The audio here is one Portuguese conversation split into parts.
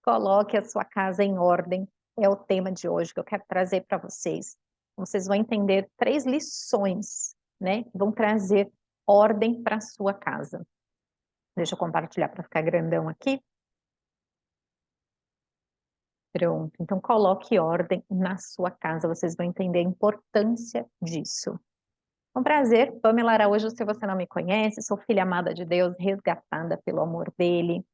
Coloque a sua casa em ordem, é o tema de hoje que eu quero trazer para vocês. Vocês vão entender 3 lições, né, que vão trazer ordem para a sua casa. Deixa eu compartilhar para ficar grandão aqui. Pronto, então coloque ordem na sua casa, vocês vão entender a importância disso. É um prazer, Pamela Araújo, se você não me conhece, sou filha amada de Deus, resgatada pelo amor dele,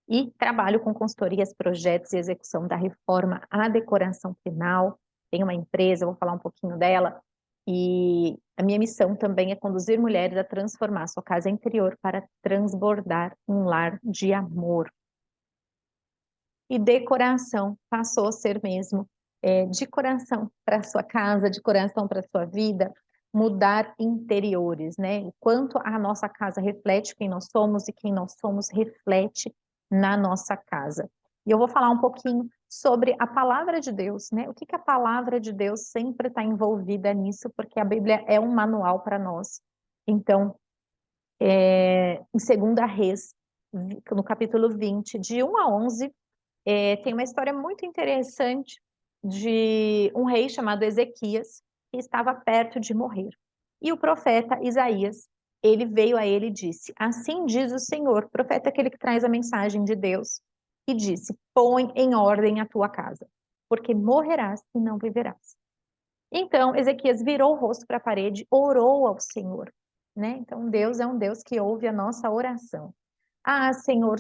e trabalho com consultorias, projetos e execução da reforma à decoração final. Tenho uma empresa, vou falar um pouquinho dela, e a minha missão também é conduzir mulheres a transformar sua casa interior para transbordar um lar de amor. E decoração passou a ser mesmo decoração para sua casa, decoração para sua vida, mudar interiores, né? O quanto a nossa casa reflete quem nós somos e quem nós somos reflete na nossa casa. E eu vou falar um pouquinho sobre a palavra de Deus, né? O que que a palavra de Deus sempre está envolvida nisso, porque a Bíblia é um manual para nós. Então, em 2 Reis, no capítulo 20, de 1 a 11, tem uma história muito interessante de um rei chamado Ezequias, que estava perto de morrer. E o profeta Isaías, ele veio a ele e disse: assim diz o Senhor, profeta é aquele que traz a mensagem de Deus, e disse: põe em ordem a tua casa, porque morrerás e não viverás. Então, Ezequias virou o rosto para a parede, orou ao Senhor, né? Então, Deus é um Deus que ouve a nossa oração. Ah, Senhor,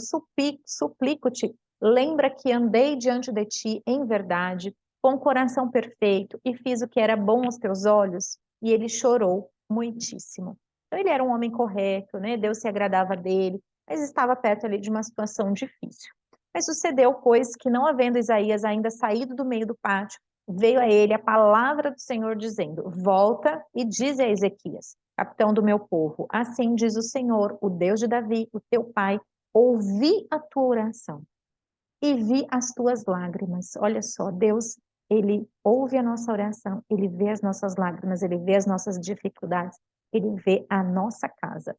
suplico-te, lembra que andei diante de ti em verdade, com coração perfeito, e fiz o que era bom aos teus olhos. E ele chorou muitíssimo. Então, ele era um homem correto, né? Deus se agradava dele, mas estava perto ali de uma situação difícil. Mas sucedeu, pois, que não havendo Isaías ainda saído do meio do pátio, veio a ele a palavra do Senhor dizendo: volta e dize a Ezequias, capitão do meu povo, assim diz o Senhor, o Deus de Davi, o teu pai, ouvi a tua oração e vi as tuas lágrimas. Olha só, Deus, ele ouve a nossa oração, ele vê as nossas lágrimas, ele vê as nossas dificuldades, ele vê a nossa casa.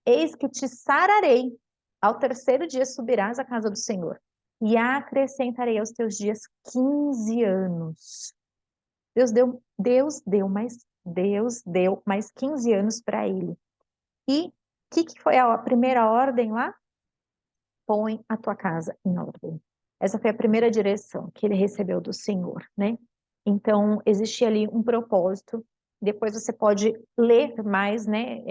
Eis que te sararei, ao 3º dia subirás à casa do Senhor, e acrescentarei aos teus dias 15 anos. Deus deu mais 15 anos para ele. E o que foi a primeira ordem lá? Põe a tua casa em ordem. Essa foi a primeira direção que ele recebeu do Senhor, né? Então, existia ali um propósito. Depois você pode ler mais, né?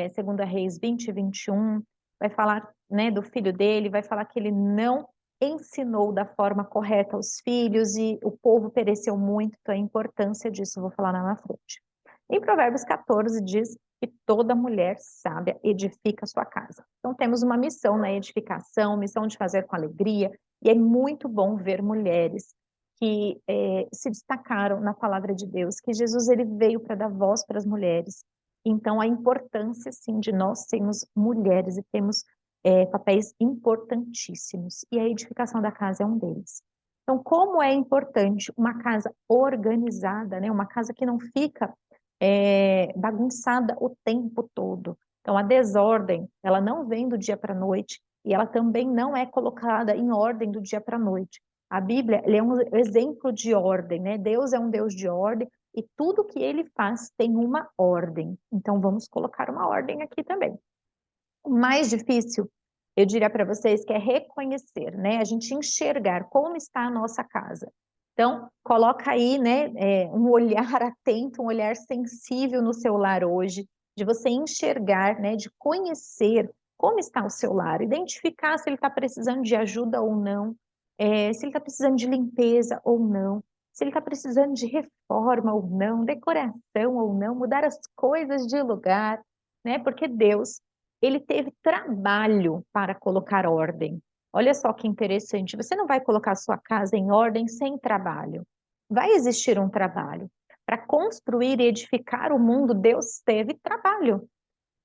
2 Reis 20 e 21, vai falar, né, do filho dele, vai falar que ele não ensinou da forma correta aos filhos e o povo pereceu muito, então a importância disso eu vou falar lá na frente. Em Provérbios 14 diz que toda mulher sábia edifica a sua casa. Então temos uma missão na edificação, missão de fazer com alegria, e é muito bom ver mulheres que se destacaram na palavra de Deus, que Jesus ele veio para dar voz para as mulheres. Então a importância sim de nós sermos mulheres e temos papéis importantíssimos, e a edificação da casa é um deles. Então, como é importante uma casa organizada, né? Uma casa que não fica bagunçada o tempo todo. Então, a desordem, ela não vem do dia para a noite e ela também não é colocada em ordem do dia para a noite. A Bíblia é um exemplo de ordem, né? Deus é um Deus de ordem e tudo que ele faz tem uma ordem. Então, vamos colocar uma ordem aqui também. O mais difícil, eu diria para vocês, que é reconhecer, né? A gente enxergar como está a nossa casa. Então, coloca aí, né, um olhar atento, um olhar sensível no seu lar hoje, de você enxergar, né, de conhecer como está o seu lar, identificar se ele está precisando de ajuda ou não, se ele está precisando de limpeza ou não, se ele está precisando de reforma ou não, decoração ou não, mudar as coisas de lugar, né? Porque Deus, ele teve trabalho para colocar ordem. Olha só que interessante, você não vai colocar a sua casa em ordem sem trabalho. Vai existir um trabalho. Para construir e edificar o mundo, Deus teve trabalho.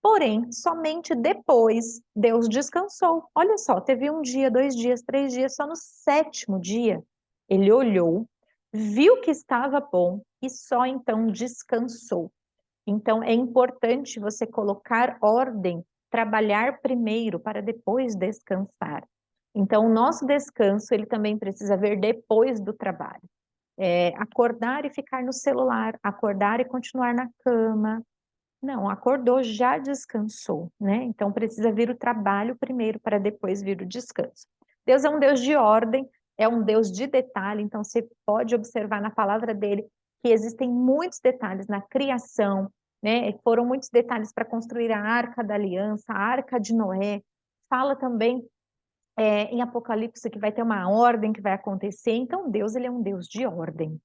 Porém, somente depois Deus descansou. Olha só, teve 1 dia, 2 dias, 3 dias, só no 7º dia ele olhou, viu que estava bom e só então descansou. Então, é importante você colocar ordem, trabalhar primeiro para depois descansar. Então, o nosso descanso, ele também precisa vir depois do trabalho. Acordar e ficar no celular, acordar e continuar na cama. Não, acordou, já descansou, né? Então, precisa vir o trabalho primeiro para depois vir o descanso. Deus é um Deus de ordem, é um Deus de detalhe, então você pode observar na palavra dele que existem muitos detalhes na criação, né? Foram muitos detalhes para construir a Arca da Aliança, a Arca de Noé. Fala também em Apocalipse que vai ter uma ordem que vai acontecer. Então, Deus, ele é um Deus de ordem.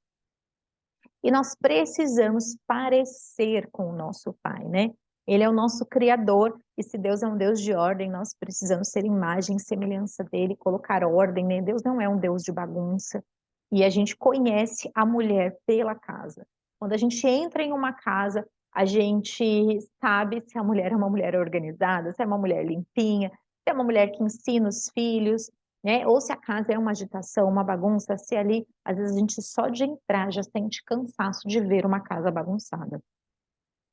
E nós precisamos parecer com o nosso Pai, né? Ele é o nosso Criador, e se Deus é um Deus de ordem, nós precisamos ser imagem e semelhança dele, colocar ordem, né? Deus não é um Deus de bagunça. E a gente conhece a mulher pela casa. Quando a gente entra em uma casa, a gente sabe se a mulher é uma mulher organizada, se é uma mulher limpinha, se é uma mulher que ensina os filhos, né? Ou se a casa é uma agitação, uma bagunça, se ali, às vezes a gente só de entrar já sente cansaço de ver uma casa bagunçada.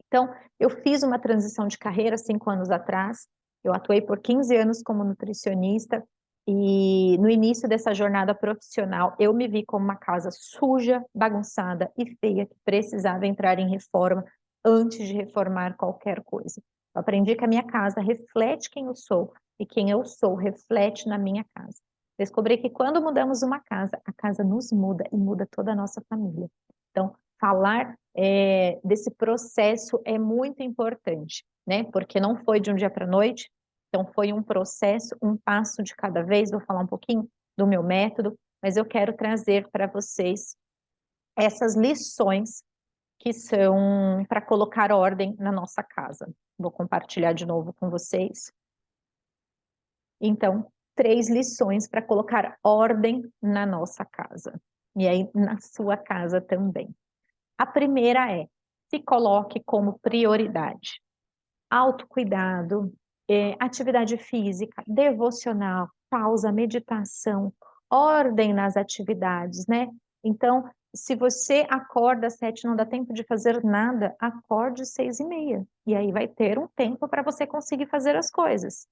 Então, eu fiz uma transição de carreira 5 anos atrás, eu atuei por 15 anos como nutricionista, e no início dessa jornada profissional, eu me vi como uma casa suja, bagunçada e feia, que precisava entrar em reforma antes de reformar qualquer coisa. Eu aprendi que a minha casa reflete quem eu sou, e quem eu sou reflete na minha casa. Descobri que quando mudamos uma casa, a casa nos muda e muda toda a nossa família. Então, falar desse processo é muito importante, né? Porque não foi de um dia para a noite, então foi um processo, um passo de cada vez. Vou falar um pouquinho do meu método, mas eu quero trazer para vocês essas lições que são para colocar ordem na nossa casa. Vou compartilhar de novo com vocês. Então, 3 lições para colocar ordem na nossa casa. E aí, na sua casa também. A primeira é, se coloque como prioridade. Autocuidado, atividade física, devocional, pausa, meditação, ordem nas atividades, né? Então, se você acorda às 7, não dá tempo de fazer nada, acorde às 6:30. E aí vai ter um tempo para você conseguir fazer as coisas.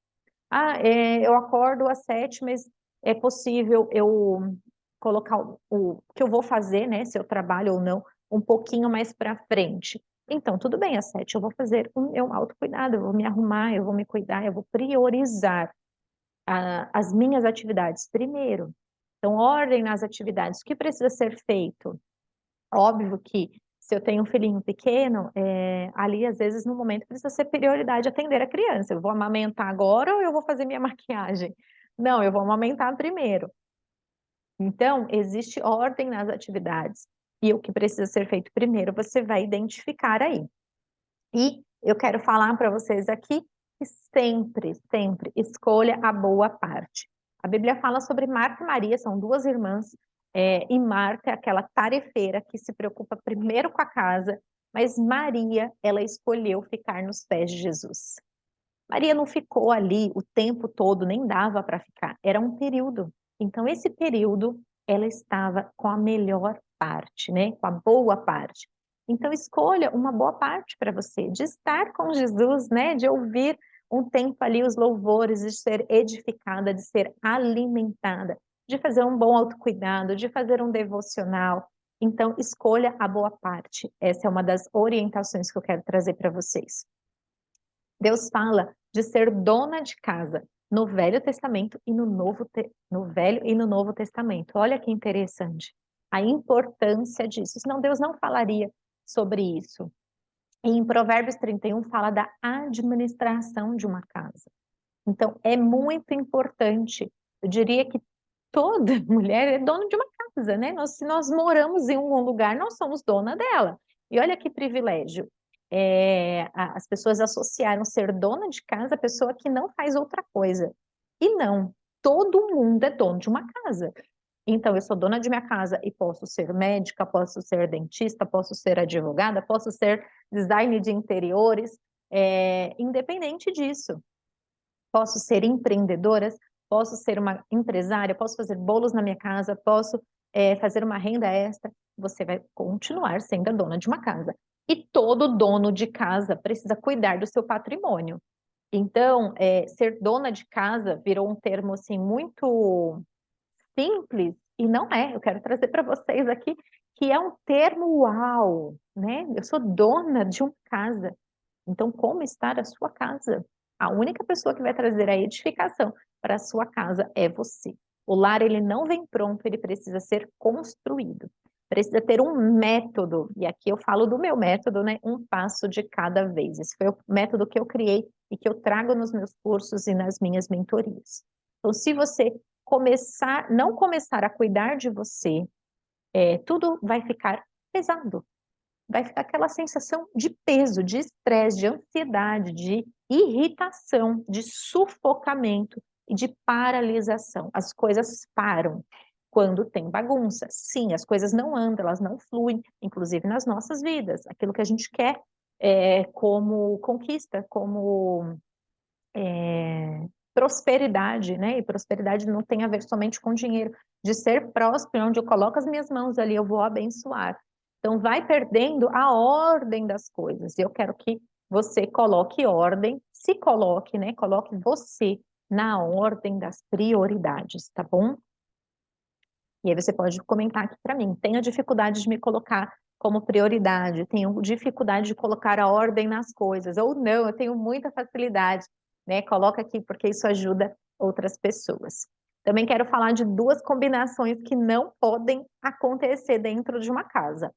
Eu acordo às 7, mas é possível eu colocar o que eu vou fazer, né? Se eu trabalho ou não, um pouquinho mais para frente. Então, tudo bem, às 7 eu vou fazer o meu autocuidado, eu vou me arrumar, eu vou me cuidar, eu vou priorizar as minhas atividades primeiro. Então, ordem nas atividades. O que precisa ser feito? Óbvio que se eu tenho um filhinho pequeno, ali às vezes no momento precisa ser prioridade atender a criança. Eu vou amamentar agora ou eu vou fazer minha maquiagem? Não, eu vou amamentar primeiro. Então, existe ordem nas atividades. E o que precisa ser feito primeiro, você vai identificar aí. E eu quero falar para vocês aqui que sempre, sempre escolha a boa parte. A Bíblia fala sobre Marta e Maria, são 2 irmãs, e Marta é aquela tarefeira que se preocupa primeiro com a casa, mas Maria, ela escolheu ficar nos pés de Jesus. Maria não ficou ali o tempo todo, nem dava para ficar, era um período. Então, esse período, ela estava com a melhor parte, né? Com a boa parte. Então, escolha uma boa parte para você, de estar com Jesus, né? De ouvir um tempo ali os louvores, de ser edificada, de ser alimentada, de fazer um bom autocuidado, de fazer um devocional. Então, escolha a boa parte. Essa é uma das orientações que eu quero trazer para vocês. Deus fala de ser dona de casa no Velho Testamento e no Velho e no Novo Testamento. Olha que interessante a importância disso. Senão Deus não falaria sobre isso. E em Provérbios 31 fala da administração de uma casa. Então, é muito importante. Eu diria que toda mulher é dona de uma casa, né? Se nós moramos em um lugar, nós somos dona dela. E olha que privilégio. As pessoas associaram ser dona de casa a pessoa que não faz outra coisa. E não, todo mundo é dono de uma casa. Então, eu sou dona de minha casa e posso ser médica, posso ser dentista, posso ser advogada, posso ser designer de interiores, independente disso. Posso ser empreendedora, posso ser uma empresária, posso fazer bolos na minha casa, posso fazer uma renda extra. Você vai continuar sendo a dona de uma casa. E todo dono de casa precisa cuidar do seu patrimônio. Então, ser dona de casa virou um termo assim muito simples e não é. Eu quero trazer para vocês aqui que é um termo uau, né? Eu sou dona de uma casa. Então, como está a sua casa? A única pessoa que vai trazer a edificação para a sua casa é você. O lar, ele não vem pronto, ele precisa ser construído. Precisa ter um método, e aqui eu falo do meu método, né? Um passo de cada vez. Esse foi o método que eu criei e que eu trago nos meus cursos e nas minhas mentorias. Então, se você não começar a cuidar de você, tudo vai ficar pesado, vai ficar aquela sensação de peso, de estresse, de ansiedade, de irritação, de sufocamento e de paralisação. As coisas param quando tem bagunça. Sim, as coisas não andam, elas não fluem, inclusive nas nossas vidas. Aquilo que a gente quer como conquista, como prosperidade, né? E prosperidade não tem a ver somente com dinheiro, de ser próspero, onde eu coloco as minhas mãos ali, eu vou abençoar. Então, vai perdendo a ordem das coisas. Eu quero que você coloque ordem, se coloque, né? Coloque você na ordem das prioridades, tá bom? E aí você pode comentar aqui para mim. Tenho dificuldade de me colocar como prioridade, tenho dificuldade de colocar a ordem nas coisas, ou não, eu tenho muita facilidade, né? Coloca aqui porque isso ajuda outras pessoas. Também quero falar de duas combinações que não podem acontecer dentro de uma casa.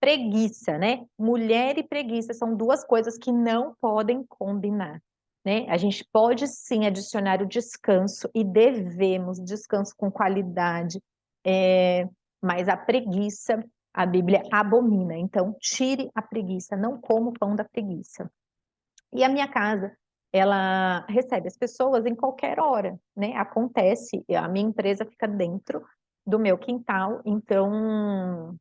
Preguiça, né? Mulher e preguiça são duas coisas que não podem combinar, né? A gente pode sim adicionar o descanso e devemos descanso com qualidade, mas a preguiça, a Bíblia abomina. Então, tire a preguiça, não coma o pão da preguiça. E a minha casa, ela recebe as pessoas em qualquer hora, né? Acontece, a minha empresa fica dentro do meu quintal, então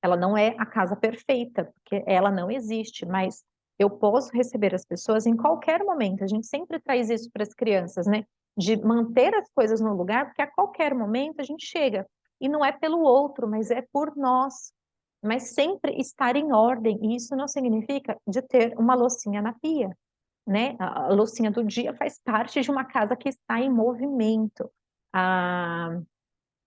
ela não é a casa perfeita, porque ela não existe, mas eu posso receber as pessoas em qualquer momento. A gente sempre traz isso para as crianças, né? De manter as coisas no lugar, porque a qualquer momento a gente chega. E não é pelo outro, mas é por nós. Mas sempre estar em ordem. E isso não significa de ter uma loucinha na pia, né? A loucinha do dia faz parte de uma casa que está em movimento. A,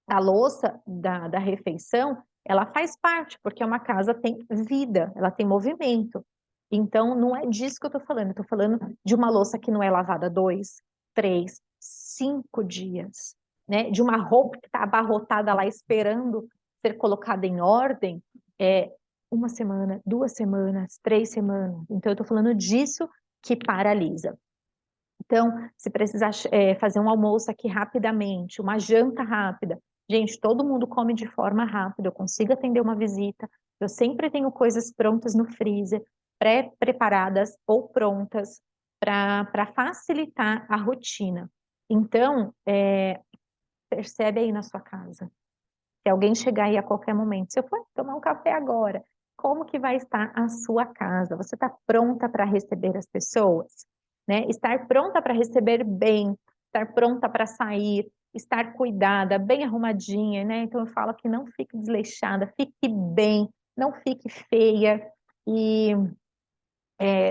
a louça da refeição, ela faz parte, porque uma casa tem vida, ela tem movimento. Então, não é disso que eu estou falando de uma louça que não é lavada 2, 3, 5 dias, né? De uma roupa que está abarrotada lá esperando ser colocada em ordem, uma semana, 2 semanas, 3 semanas. Então, eu estou falando disso que paralisa. Então, se precisar fazer um almoço aqui rapidamente, uma janta rápida, gente, todo mundo come de forma rápida, eu consigo atender uma visita, eu sempre tenho coisas prontas no freezer, pré-preparadas ou prontas para facilitar a rotina. Então, percebe aí na sua casa. Se alguém chegar aí a qualquer momento, se eu for tomar um café agora, como que vai estar a sua casa? Você está pronta para receber as pessoas? Né? Estar pronta para receber bem, estar pronta para sair, estar cuidada, bem arrumadinha, né? Então eu falo que não fique desleixada, fique bem, não fique feia e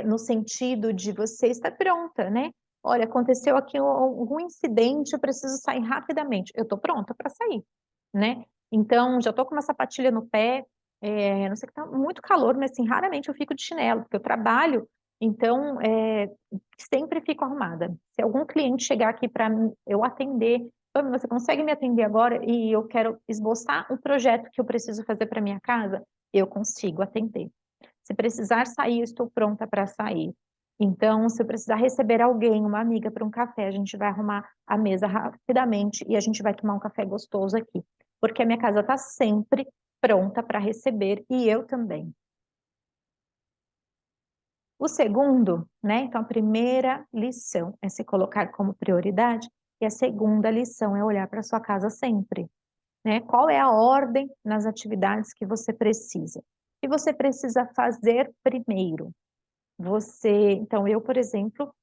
no sentido de você estar pronta, né? Olha, aconteceu aqui um incidente, eu preciso sair rapidamente. Eu estou pronta para sair, né? Então, já estou com uma sapatilha no pé, não sei que tá muito calor, mas assim, raramente eu fico de chinelo, porque eu trabalho, então sempre fico arrumada. Se algum cliente chegar aqui para eu atender, "Pam, você consegue me atender agora? E eu quero esboçar um projeto que eu preciso fazer para minha casa, eu consigo atender. Se precisar sair, eu estou pronta para sair. Então, se eu precisar receber alguém, uma amiga, para um café, a gente vai arrumar a mesa rapidamente e a gente vai tomar um café gostoso aqui. Porque a minha casa está sempre pronta para receber e eu também. O segundo, né? Então, a primeira lição é se colocar como prioridade e a segunda lição é olhar para sua casa sempre, né? Qual é a ordem nas atividades que você precisa? E você precisa fazer primeiro. Então, eu, por exemplo,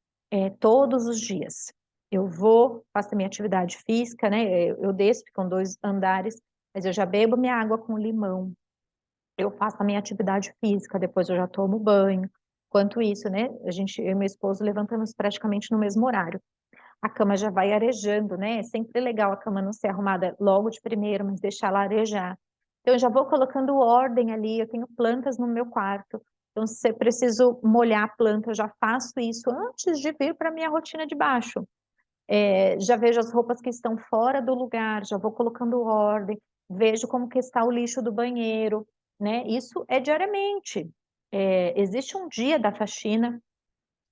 todos os dias, eu vou, faço a minha atividade física, né? Eu desço, ficam 2 andares, mas eu já bebo minha água com limão, eu faço a minha atividade física, depois eu já tomo banho, Quanto isso, né? Eu e meu esposo levantamos praticamente no mesmo horário. A cama já vai arejando, né? É sempre legal a cama não ser arrumada logo de primeiro, mas deixar ela arejar. Então, eu já vou colocando ordem ali. Eu tenho plantas no meu quarto. Então, se eu preciso molhar a planta, eu já faço isso antes de vir para a minha rotina de baixo. Já vejo as roupas que estão fora do lugar, já vou colocando ordem, vejo como que está o lixo do banheiro, né? Isso é diariamente. Existe um dia da faxina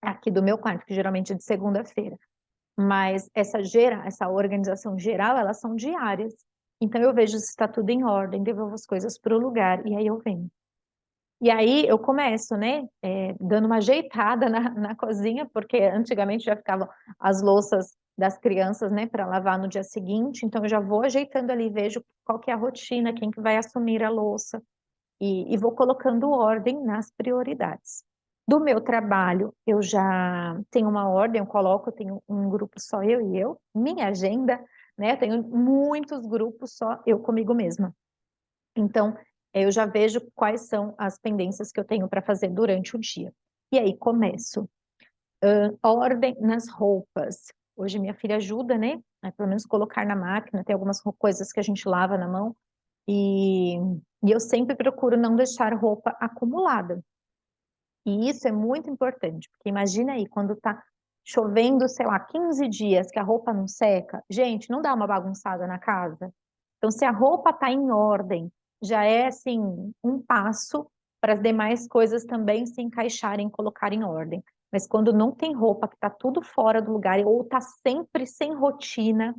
aqui do meu quarto, que geralmente é de segunda-feira, mas essa organização geral, elas são diárias. Então eu vejo se está tudo em ordem, devolvo as coisas para o lugar e aí eu venho. E aí eu começo, né, dando uma ajeitada na cozinha, porque antigamente já ficavam as louças das crianças, né, para lavar no dia seguinte, então eu já vou ajeitando ali, vejo qual que é a rotina, quem que vai assumir a louça, e vou colocando ordem nas prioridades. Do meu trabalho, eu já tenho uma ordem, eu tenho um grupo só eu e eu, minha agenda, né, eu tenho muitos grupos só eu comigo mesma. Então, eu já vejo quais são as pendências que eu tenho para fazer durante o dia. E aí começo. Ordem nas roupas. Hoje minha filha ajuda, né? Pelo menos colocar na máquina, tem algumas coisas que a gente lava na mão. E, e eu sempre procuro não deixar roupa acumulada. E isso é muito importante, porque imagina aí, quando tá chovendo, sei lá, 15 dias que a roupa não seca, gente, não dá uma bagunçada na casa? Então, se a roupa está em ordem, já é assim um passo para as demais coisas também se encaixarem, colocar em ordem. Mas quando não tem roupa, que está tudo fora do lugar, ou está sempre sem rotina,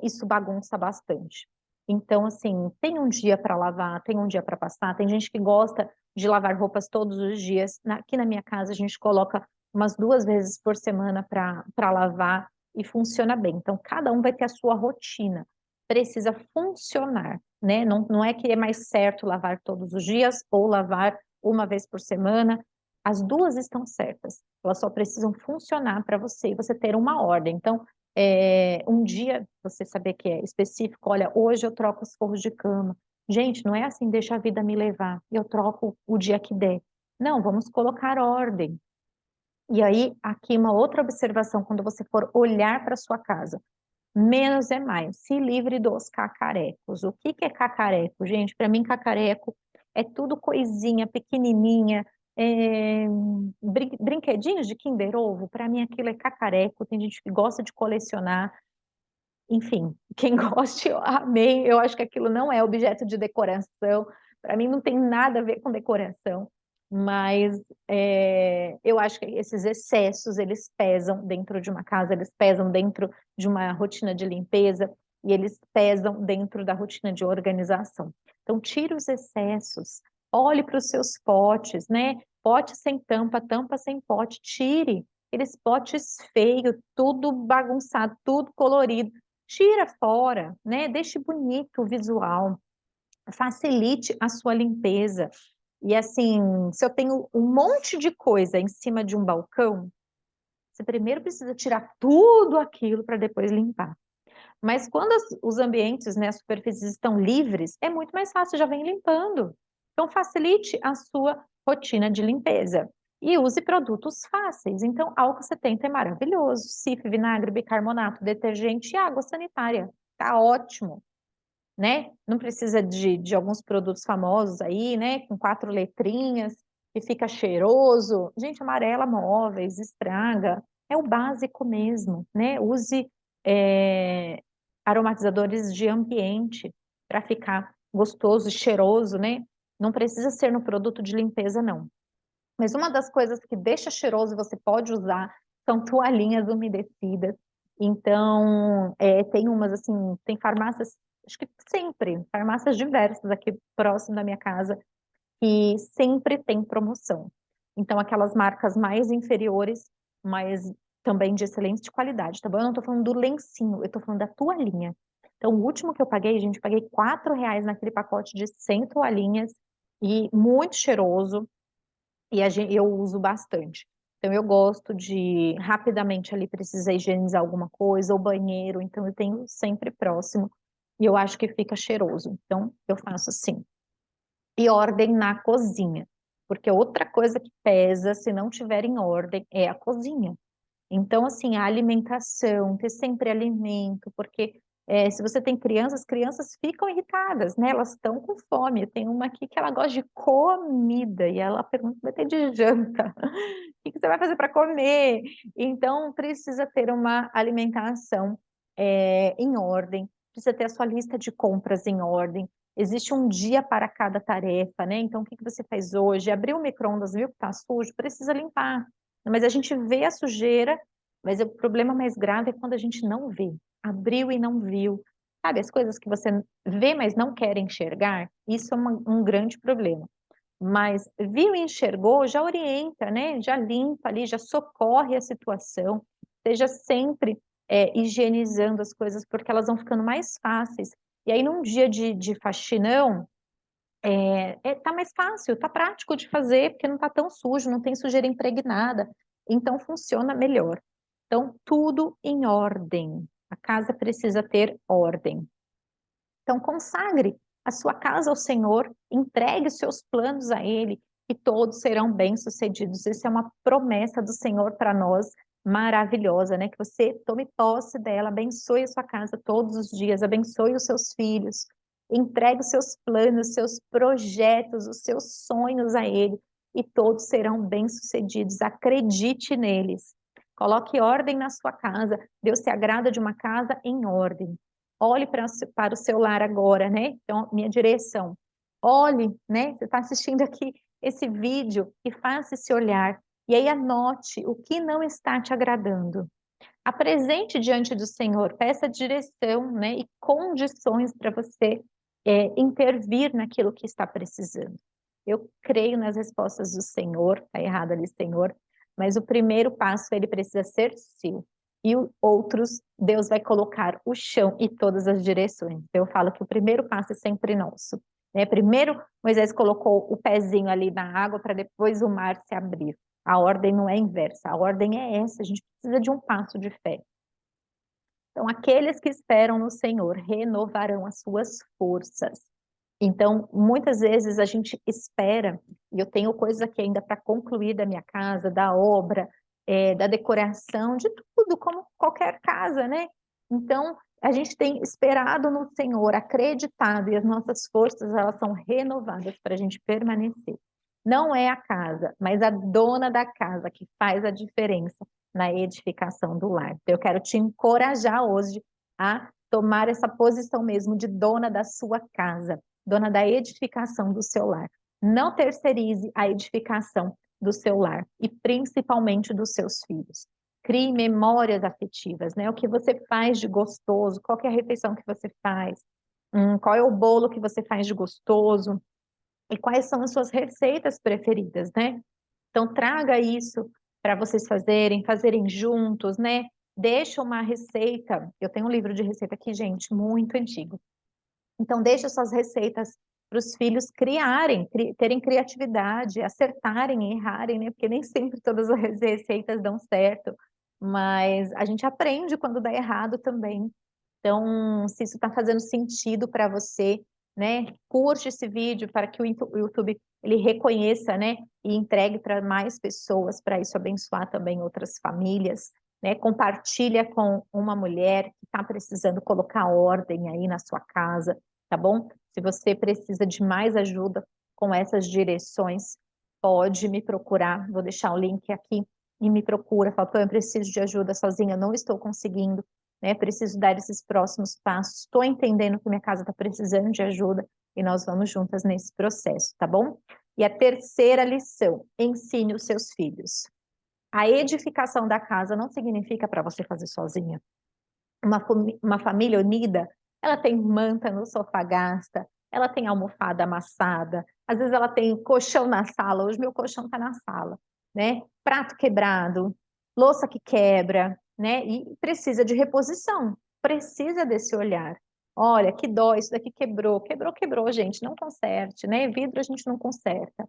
isso bagunça bastante. Então, assim, tem um dia para lavar, tem um dia para passar. Tem gente que gosta de lavar roupas todos os dias. Aqui na minha casa, a gente coloca umas 2 vezes por semana para lavar e funciona bem. Então, cada um vai ter a sua rotina. Precisa funcionar, né? Não é que é mais certo lavar todos os dias ou lavar uma vez por semana. As duas estão certas. Elas só precisam funcionar para você e você ter uma ordem. Então, um dia você saber que é específico, olha, hoje eu troco os forros de cama. Gente, não é assim, deixa a vida me levar, eu troco o dia que der. Não, vamos colocar ordem. E aí, aqui uma outra observação, quando você for olhar para sua casa, menos é mais, se livre dos cacarecos. O que que é cacareco? Gente, para mim, cacareco é tudo coisinha pequenininha, brinquedinhos de Kinder Ovo, para mim aquilo é cacareco, tem gente que gosta de colecionar, enfim, quem goste, eu amei. Eu acho que aquilo não é objeto de decoração. Para mim, não tem nada a ver com decoração. Mas eu acho que esses excessos, eles pesam dentro de uma casa, eles pesam dentro de uma rotina de limpeza e eles pesam dentro da rotina de organização. Então, tire os excessos, olhe para os seus potes, né? Pote sem tampa, tampa sem pote, tire aqueles potes feios, tudo bagunçado, tudo colorido. Tira fora, né? Deixe bonito o visual, facilite a sua limpeza. E assim, se eu tenho um monte de coisa em cima de um balcão, você primeiro precisa tirar tudo aquilo para depois limpar. Mas quando os ambientes, né, as superfícies estão livres, é muito mais fácil, já vem limpando. Então, facilite a sua rotina de limpeza. E use produtos fáceis. Então, álcool 70 é maravilhoso. Cif, vinagre, bicarbonato, detergente e água sanitária. Tá ótimo, né? Não precisa de alguns produtos famosos aí, né? Com 4 letrinhas, que fica cheiroso. Gente, amarela móveis, estraga. É o básico mesmo, né? Use é, aromatizadores de ambiente para ficar gostoso e cheiroso, né? Não precisa ser no produto de limpeza, não. Mas uma das coisas que deixa cheiroso e você pode usar são toalhinhas umedecidas. Então, tem umas assim, tem farmácias, acho que sempre, farmácias diversas aqui próximo da minha casa, que sempre tem promoção. Então, aquelas marcas mais inferiores, mas também de excelente qualidade, tá bom? Eu não tô falando do lencinho, eu tô falando da toalhinha. Então, o último que eu paguei, gente, paguei R$ 4 naquele pacote de 100 toalhinhas e muito cheiroso e eu uso bastante. Então, eu gosto de rapidamente ali precisar higienizar alguma coisa, ou banheiro, então eu tenho sempre próximo e eu acho que fica cheiroso. Então, eu faço assim. E ordem na cozinha, porque outra coisa que pesa, se não tiver em ordem, é a cozinha. Então, assim, a alimentação, ter sempre alimento, porque se você tem crianças, as crianças ficam irritadas, né? Elas estão com fome. Tem uma aqui que ela gosta de comida e ela pergunta: vai ter de janta? O que você vai fazer para comer? Então, precisa ter uma alimentação em ordem, precisa ter a sua lista de compras em ordem. Existe um dia para cada tarefa, né? Então, o que você faz hoje? Abriu o micro-ondas, viu que está sujo? Precisa limpar. Mas a gente vê a sujeira, mas o problema mais grave é quando a gente não vê. Abriu e não viu. Sabe, as coisas que você vê, mas não quer enxergar, isso é um grande problema. Mas viu e enxergou, já orienta, né? Já limpa ali, já socorre a situação. Seja sempre higienizando as coisas, porque elas vão ficando mais fáceis. E aí, num dia de faxinão, tá mais fácil, tá prático de fazer, porque não tá tão sujo, não tem sujeira impregnada. Então, funciona melhor. Então, tudo em ordem. A casa precisa ter ordem. Então, consagre a sua casa ao Senhor, entregue os seus planos a Ele e todos serão bem-sucedidos. Essa é uma promessa do Senhor para nós, maravilhosa, né? Que você tome posse dela, abençoe a sua casa todos os dias, abençoe os seus filhos, entregue os seus planos, seus projetos, os seus sonhos a Ele e todos serão bem-sucedidos. Acredite neles. Coloque ordem na sua casa. Deus se agrada de uma casa em ordem. Olhe para o seu lar agora, né? Então, minha direção. Olhe, né? Você está assistindo aqui esse vídeo e faça esse olhar. E aí anote o que não está te agradando. Apresente diante do Senhor, peça direção, né? E condições para você intervir naquilo que está precisando. Eu creio nas respostas do Senhor, está errado ali, Senhor, mas o primeiro passo, ele precisa ser seu. E outros, Deus vai colocar o chão e todas as direções. Eu falo que o primeiro passo é sempre nosso. Né? Primeiro, Moisés colocou o pezinho ali na água para depois o mar se abrir. A ordem não é inversa, a ordem é essa, a gente precisa de um passo de fé. Então, aqueles que esperam no Senhor renovarão as suas forças. Então, muitas vezes a gente espera, e eu tenho coisas aqui ainda para concluir da minha casa, da obra, da decoração, de tudo, como qualquer casa, né? Então, a gente tem esperado no Senhor, acreditado, e as nossas forças, elas são renovadas para a gente permanecer. Não é a casa, mas a dona da casa que faz a diferença na edificação do lar. Então, eu quero te encorajar hoje a tomar essa posição mesmo de dona da sua casa, dona da edificação do seu lar. Não terceirize a edificação do seu lar e principalmente dos seus filhos. Crie memórias afetivas, né? O que você faz de gostoso, qual é a refeição que você faz, qual é o bolo que você faz de gostoso e quais são as suas receitas preferidas, né? Então traga isso para vocês fazerem juntos, né? Deixa uma receita. Eu tenho um livro de receita aqui, gente, muito antigo. Então, deixa suas receitas para os filhos criarem, terem criatividade, acertarem e errarem, né? Porque nem sempre todas as receitas dão certo, mas a gente aprende quando dá errado também. Então, se isso está fazendo sentido para você, né? Curte esse vídeo para que o YouTube ele reconheça, né? E entregue para mais pessoas, para isso abençoar também outras famílias. Né, compartilha com uma mulher que está precisando colocar ordem aí na sua casa, tá bom? Se você precisa de mais ajuda com essas direções, pode me procurar, vou deixar o link aqui e me procura, fala, eu preciso de ajuda sozinha, não estou conseguindo, né? Preciso dar esses próximos passos, estou entendendo que minha casa está precisando de ajuda e nós vamos juntas nesse processo, tá bom? E a terceira lição, ensine os seus filhos. A edificação da casa não significa para você fazer sozinha. Uma família unida, ela tem manta no sofá gasta, ela tem almofada amassada, às vezes ela tem colchão na sala, hoje meu colchão está na sala, né? Prato quebrado, louça que quebra, né? E precisa de reposição, precisa desse olhar. Olha, que dó, isso daqui quebrou, quebrou, gente, não conserte, né? Vidro a gente não conserta.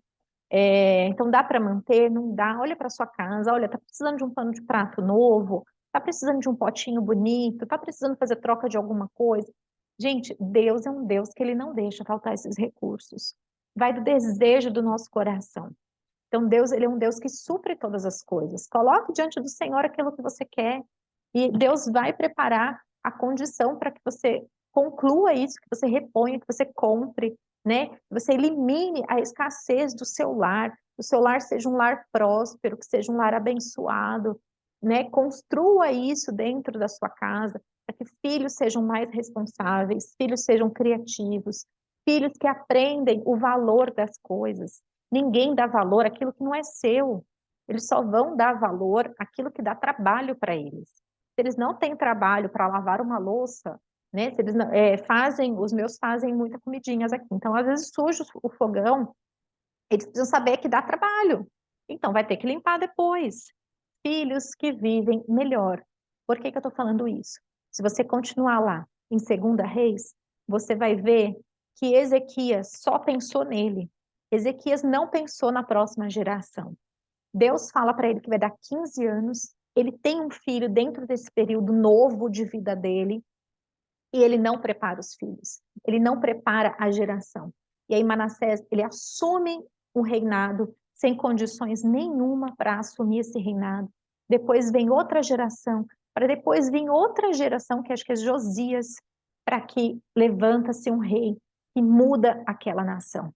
Então, dá para manter? Não dá. Olha para sua casa, olha, tá precisando de um pano de prato novo, tá precisando de um potinho bonito, tá precisando fazer troca de alguma coisa. Gente, Deus é um Deus que ele não deixa faltar esses recursos. Vai do desejo do nosso coração. Então, Deus, ele é um Deus que supre todas as coisas. Coloque diante do Senhor aquilo que você quer e Deus vai preparar a condição para que você conclua isso, que você reponha, que você compre, né? Que você elimine a escassez do seu lar, que o seu lar seja um lar próspero, que seja um lar abençoado, né? Construa isso dentro da sua casa, para que filhos sejam mais responsáveis, filhos sejam criativos, filhos que aprendem o valor das coisas. Ninguém dá valor àquilo que não é seu. Eles só vão dar valor àquilo que dá trabalho para eles. Se eles não têm trabalho para lavar uma louça, né? Se eles não, os meus fazem muitas comidinhas aqui. Então, às vezes, sujo o fogão, eles precisam saber que dá trabalho. Então, vai ter que limpar depois. Filhos que vivem melhor. Por que que eu estou falando isso? Se você continuar lá em 2 Reis, você vai ver que Ezequias só pensou nele. Ezequias não pensou na próxima geração. Deus fala para ele que vai dar 15 anos, ele tem um filho dentro desse período novo de vida dele, e ele não prepara os filhos, ele não prepara a geração. E aí Manassés, ele assume o reinado sem condições nenhuma para assumir esse reinado. Depois vem outra geração, para depois vir outra geração, que acho que é Josias, para que levanta-se um rei e muda aquela nação.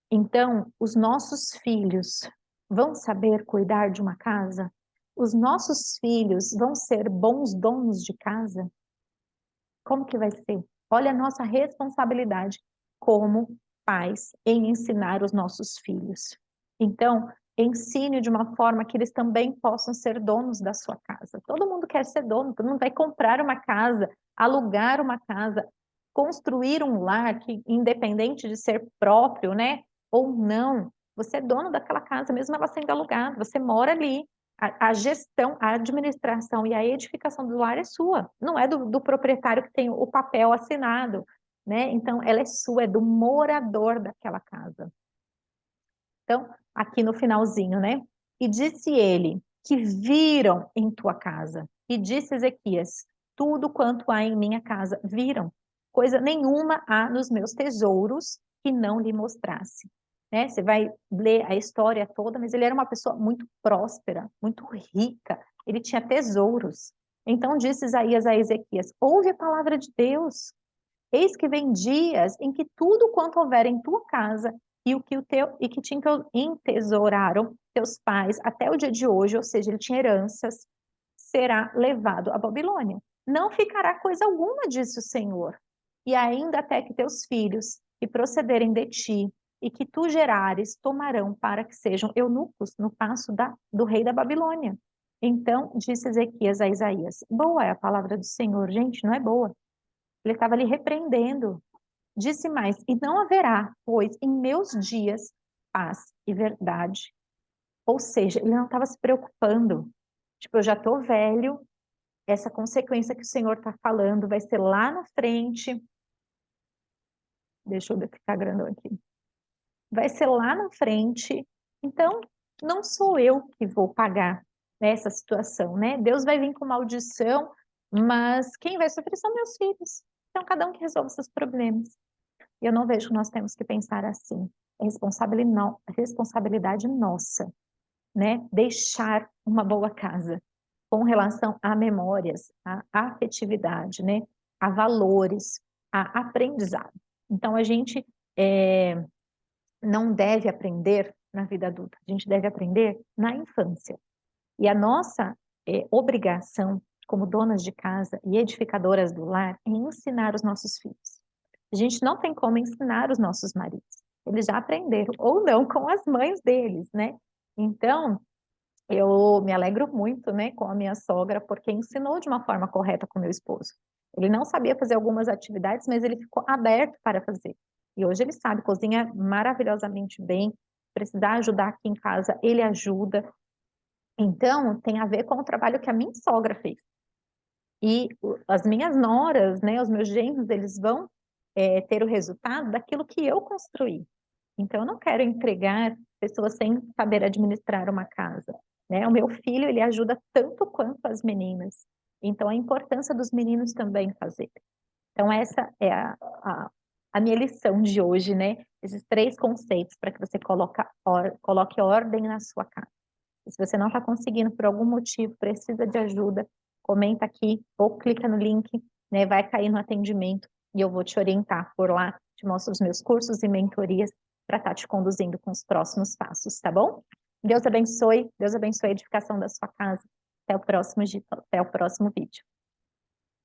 Então, os nossos filhos vão saber cuidar de uma casa? Os nossos filhos vão ser bons donos de casa? Como que vai ser? Olha a nossa responsabilidade como pais em ensinar os nossos filhos. Então, ensine de uma forma que eles também possam ser donos da sua casa. Todo mundo quer ser dono, todo mundo vai comprar uma casa, alugar uma casa, construir um lar que, independente de ser próprio, né, ou não, você é dono daquela casa, mesmo ela sendo alugada, você mora ali. A gestão, a administração e a edificação do lar é sua, não é do proprietário que tem o papel assinado, né? Então, ela é sua, é do morador daquela casa. Então, aqui no finalzinho, né? E disse ele, que viram em tua casa. E disse Ezequias, tudo quanto há em minha casa, viram. Coisa nenhuma há nos meus tesouros que não lhe mostrasse. Né? Você vai ler a história toda, mas ele era uma pessoa muito próspera, muito rica. Ele tinha tesouros. Então disse Isaías a Ezequias, ouve a palavra de Deus. Eis que vem dias em que tudo quanto houver em tua casa e que te entesouraram teus pais até o dia de hoje, ou seja, ele tinha heranças, será levado à Babilônia. Não ficará coisa alguma, disse o Senhor. E ainda até que teus filhos, que procederem de ti e que tu gerares, tomarão para que sejam eunucos no paço do rei da Babilônia. Então disse Ezequias a Isaías, boa é a palavra do Senhor. Gente, não é boa. Ele estava ali repreendendo. Disse mais, e não haverá, pois, em meus dias, paz e verdade. Ou seja, ele não estava se preocupando. Tipo, eu já estou velho, essa consequência que o Senhor está falando vai ser lá na frente. Deixa eu ficar grandão aqui. Vai ser lá na frente. Então, não sou eu que vou pagar nessa situação, né? Deus vai vir com maldição, mas quem vai sofrer são meus filhos. Então, cada um que resolve seus problemas. E eu não vejo que nós temos que pensar assim. É responsabilidade nossa, né? Deixar uma boa casa com relação a memórias, a afetividade, né? A valores, a aprendizado. Então, a gente não deve aprender na vida adulta, a gente deve aprender na infância. E a nossa obrigação como donas de casa e edificadoras do lar é ensinar os nossos filhos. A gente não tem como ensinar os nossos maridos. Eles já aprenderam, ou não, com as mães deles, né? Então, eu me alegro muito, né, com a minha sogra, porque ensinou de uma forma correta com meu esposo. Ele não sabia fazer algumas atividades, mas ele ficou aberto para fazer. E hoje ele sabe, cozinha maravilhosamente bem. Precisar ajudar aqui em casa, ele ajuda. Então, tem a ver com o trabalho que a minha sogra fez. E as minhas noras, né, os meus genros, eles vão ter o resultado daquilo que eu construí. Então, eu não quero entregar pessoas sem saber administrar uma casa, né? O meu filho, ele ajuda tanto quanto as meninas. Então, a importância dos meninos também fazer. Então, essa é a a minha lição de hoje, né? Esses 3 conceitos para que você coloque ordem na sua casa. E se você não está conseguindo por algum motivo, precisa de ajuda, comenta aqui ou clica no link, né? Vai cair no atendimento e eu vou te orientar por lá, te mostro os meus cursos e mentorias para estar te conduzindo com os próximos passos, tá bom? Deus abençoe a edificação da sua casa. Até o próximo vídeo.